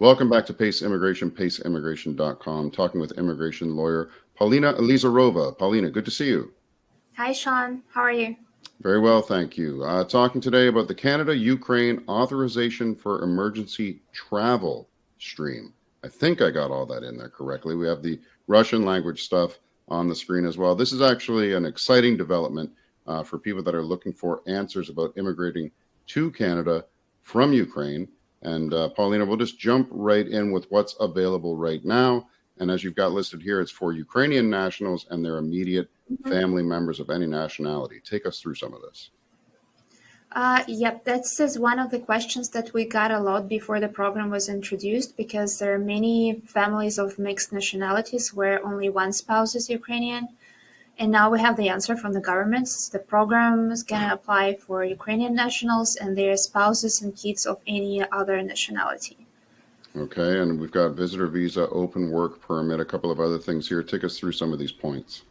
Welcome back to Pace Immigration, paceimmigration.com, talking with immigration lawyer Polina Elizarova. Polina, good to see you. Hi, Sean. How are you? Very well, thank you. Talking today about the Canada-Ukraine Authorization for Emergency Travel stream. I think I got all that in there correctly. We have the Russian language stuff on the screen as well. This is actually an exciting development for people that are looking for answers about immigrating to Canada from Ukraine. And Paulina, we'll just jump right in with what's available right now. And as you've got listed here, it's for Ukrainian nationals and their immediate family members of any nationality. Take us through some of this. Yep, that's one of the questions that we got a lot before the program was introduced, because there are many families of mixed nationalities where only one spouse is Ukrainian. And now we have the answer from the governments. The program is going to apply for Ukrainian nationals and their spouses and kids of any other nationality. Okay, and we've got visitor visa, open work permit, a couple of other things here. Take us through some of these points.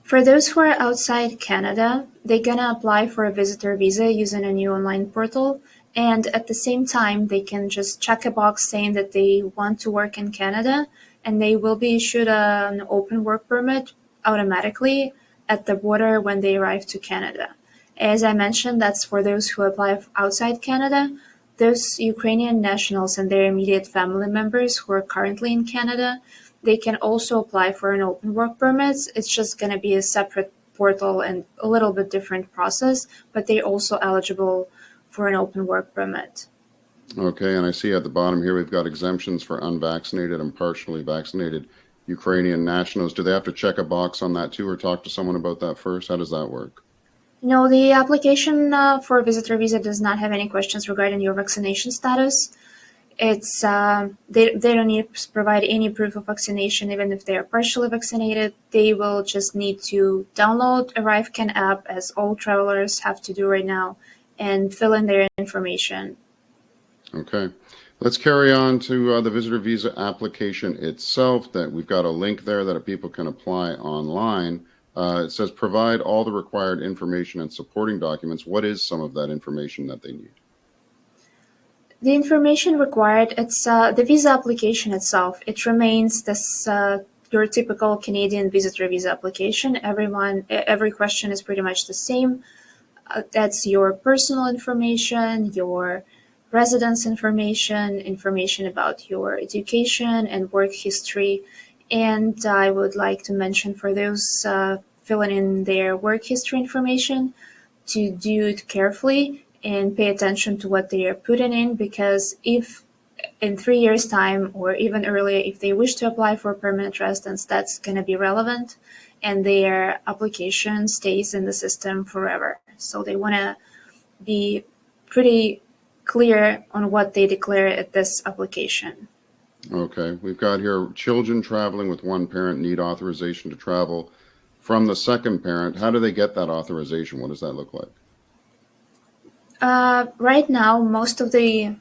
For those who are outside Canada, they're going to apply for a visitor visa using a new online portal. And at the same time, they can just check a box saying that they want to work in Canada, and they will be issued an open work permit automatically at the border when they arrive to Canada. As I mentioned, that's for those who apply outside Canada. Those Ukrainian nationals and their immediate family members who are currently in Canada, they can also apply for an open work permit. It's just going to be a separate portal and a little bit different process, but they're also eligible for an open work permit. Okay, and I see at the bottom here we've got exemptions for unvaccinated and partially vaccinated Ukrainian nationals. Do they have to check a box on that too, or talk to someone about that first? How does that work? No, the application for a visitor visa does not have any questions regarding your vaccination status. It's they don't need to provide any proof of vaccination, even if they are partially vaccinated. They will just need to download ArriveCan app, as all travelers have to do right now, and fill in their information. Okay. Let's carry on to the visitor visa application itself. That we've got a link there that people can apply online. It says provide all the required information and supporting documents. What is some of that information that they need? The information required, it's the visa application itself. It remains this your typical Canadian visitor visa application. Every question is pretty much the same. That's your personal information, your residence information, information about your education and work history. And I would like to mention for those filling in their work history information to do it carefully and pay attention to what they are putting in, because if in 3 years' time or even earlier, if they wish to apply for permanent residence, that's going to be relevant, and their application stays in the system forever. So they want to be pretty clear on what they declare at this application. Okay, we've got here children traveling with one parent need authorization to travel from the second parent. How do they get that authorization? What does that look like? Right now, most of the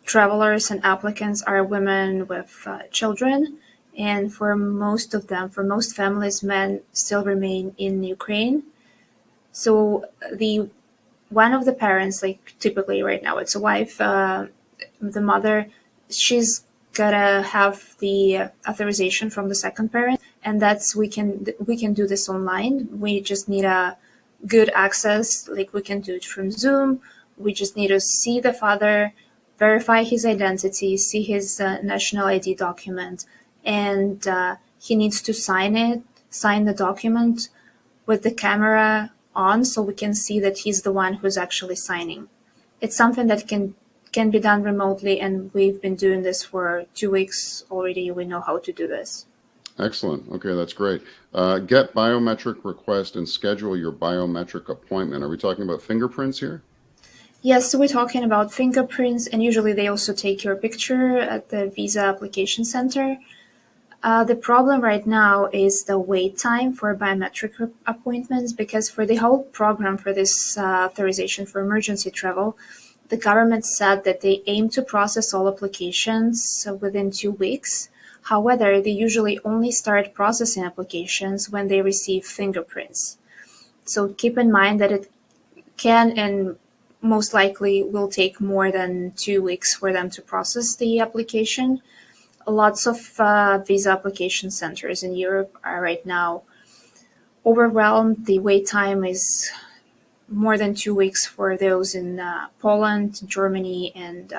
travelers and applicants are women with children, and for most of them, for most families, men still remain in Ukraine. So the one of the parents, like typically right now, it's a wife, the mother, she's gotta have the authorization from the second parent, and that's we can do this online. We just need a good access, like we can do it from Zoom. We just need to see the father, verify his identity, see his national ID document, and he needs to sign the document with the camera on, so we can see that he's the one who's actually signing. It's something that can be done remotely, and we've been doing this for 2 weeks already. We know how to do this. Excellent. Okay, that's great. Get biometric request and schedule your biometric appointment. Are we talking about fingerprints here? Yes, so we're talking about fingerprints, and usually they also take your picture at the visa application center. The problem right now is the wait time for biometric appointments, because for the whole program for this authorization for emergency travel, the government said that they aim to process all applications within 2 weeks. However, they usually only start processing applications when they receive fingerprints. So keep in mind that it can and most likely will take more than 2 weeks for them to process the application. Lots of visa application centers in Europe are right now overwhelmed. The wait time is more than 2 weeks for those in Poland, Germany, and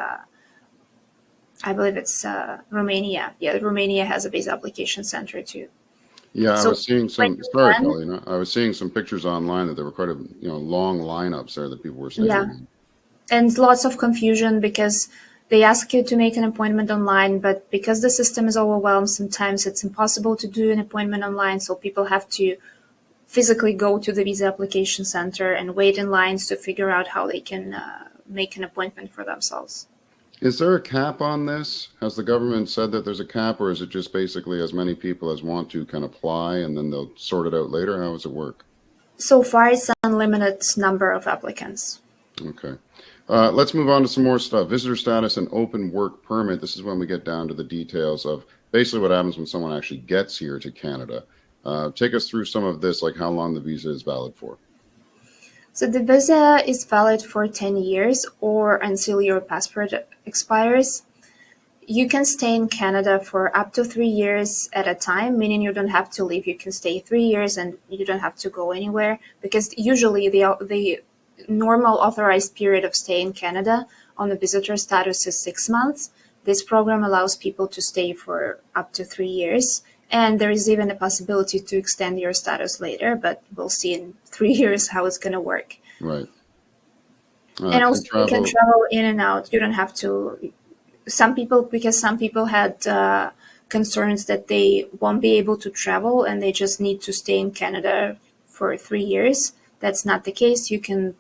I believe it's Romania. Yeah, Romania has a visa application center too. Yeah, I So was seeing when some. you Sorry, land, Paulina. I was seeing some pictures online that there were quite a long lineups there that people were yeah, standing in. and lots of confusion because they ask you to make an appointment online, but because the system is overwhelmed, sometimes it's impossible to do an appointment online. So people have to physically go to the visa application center and wait in lines to figure out how they can make an appointment for themselves. Is there a cap on this? Has the government said that there's a cap, or is it just basically as many people as want to can apply and then they'll sort it out later? How does it work? So far, it's an unlimited number of applicants. Okay. Let's move on to some more stuff. Visitor status and open work permit. This is when we get down to the details of basically what happens when someone actually gets here to Canada. Take us through some of this, like how long the visa is valid for. So the visa is valid for 10 years or until your passport expires. You can stay in Canada for up to 3 years at a time, meaning you don't have to leave. You can stay 3 years and you don't have to go anywhere, because usually the normal authorized period of stay in Canada on the visitor status is 6 months. This program allows people to stay for up to 3 years. And there is even a possibility to extend your status later, but we'll see in 3 years how it's going to work. Right. And Can also, you can travel. travel in and out. You don't have to. Because some people had concerns that they won't be able to travel and they just need to stay in Canada for 3 years. That's not the case. You can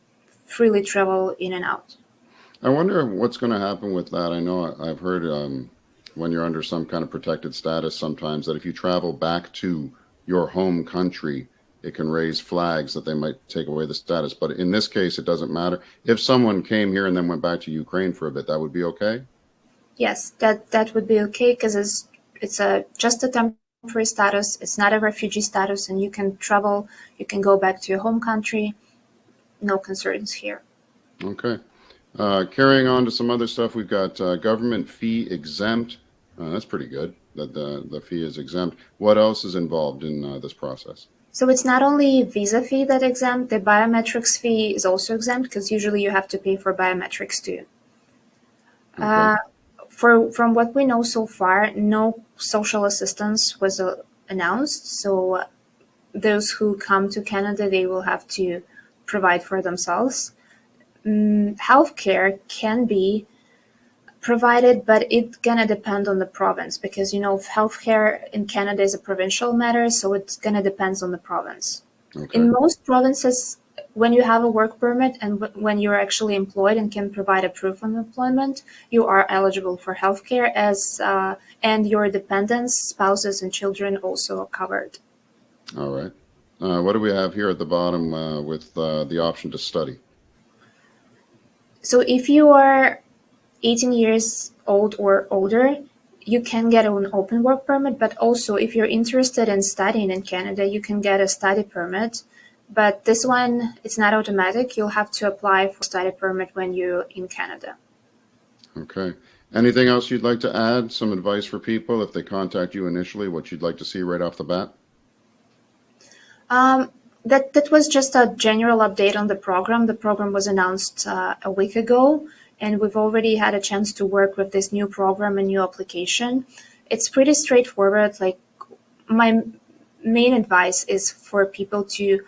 freely travel in and out. I wonder what's going to happen with that. I know I've heard when you're under some kind of protected status sometimes that if you travel back to your home country, it can raise flags that they might take away the status. But in this case, it doesn't matter. If someone came here and then went back to Ukraine for a bit, that would be okay? Yes, that would be okay because it's just a temporary status. It's not a refugee status, and you can travel. You can go back to your home country. No concerns here. Okay. Carrying on to some other stuff, we've got government fee exempt. That's pretty good that the fee is exempt. What else is involved in this process? So it's not only visa fee that exempt, the biometrics fee is also exempt because usually you have to pay for biometrics too. Okay. From what we know so far, no social assistance was announced. So those who come to Canada, they will have to provide for themselves. Healthcare can be provided, but it's gonna depend on the province because healthcare in Canada is a provincial matter, so it's gonna depend on the province. Okay. In most provinces, when you have a work permit and when you're actually employed and can provide a proof of employment, you are eligible for healthcare and your dependents, spouses, and children also are covered. All right. What do we have here at the bottom with the option to study? So if you are 18 years old or older, you can get an open work permit, but also if you're interested in studying in Canada, you can get a study permit. But this one, it's not automatic. You'll have to apply for a study permit when you're in Canada. Okay. Anything else you'd like to add? Some advice for people if they contact you initially, what you'd like to see right off the bat? That was just a general update on the program. The program was announced a week ago, and we've already had a chance to work with this new program and new application. It's pretty straightforward. Like, my main advice is for people to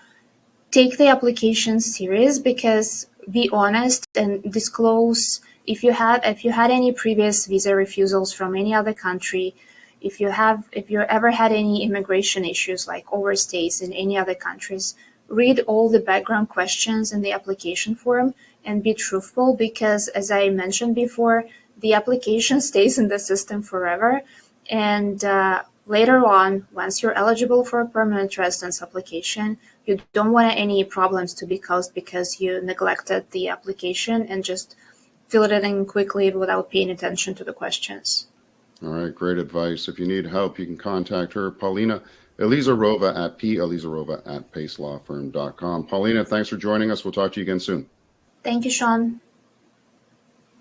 take the application serious, because be honest and disclose if you had any previous visa refusals from any other country, if you ever had any immigration issues like overstays in any other countries. Read all the background questions in the application form and be truthful, because as I mentioned before, the application stays in the system forever, and later on, once you're eligible for a permanent residence application, you don't want any problems to be caused because you neglected the application and just filled it in quickly without paying attention to the questions. All right, great advice. If you need help, you can contact her, Polina Elizarova at pelizarova@pacelawfirm.com. Paulina, thanks for joining us. We'll talk to you again soon. Thank you, Sean.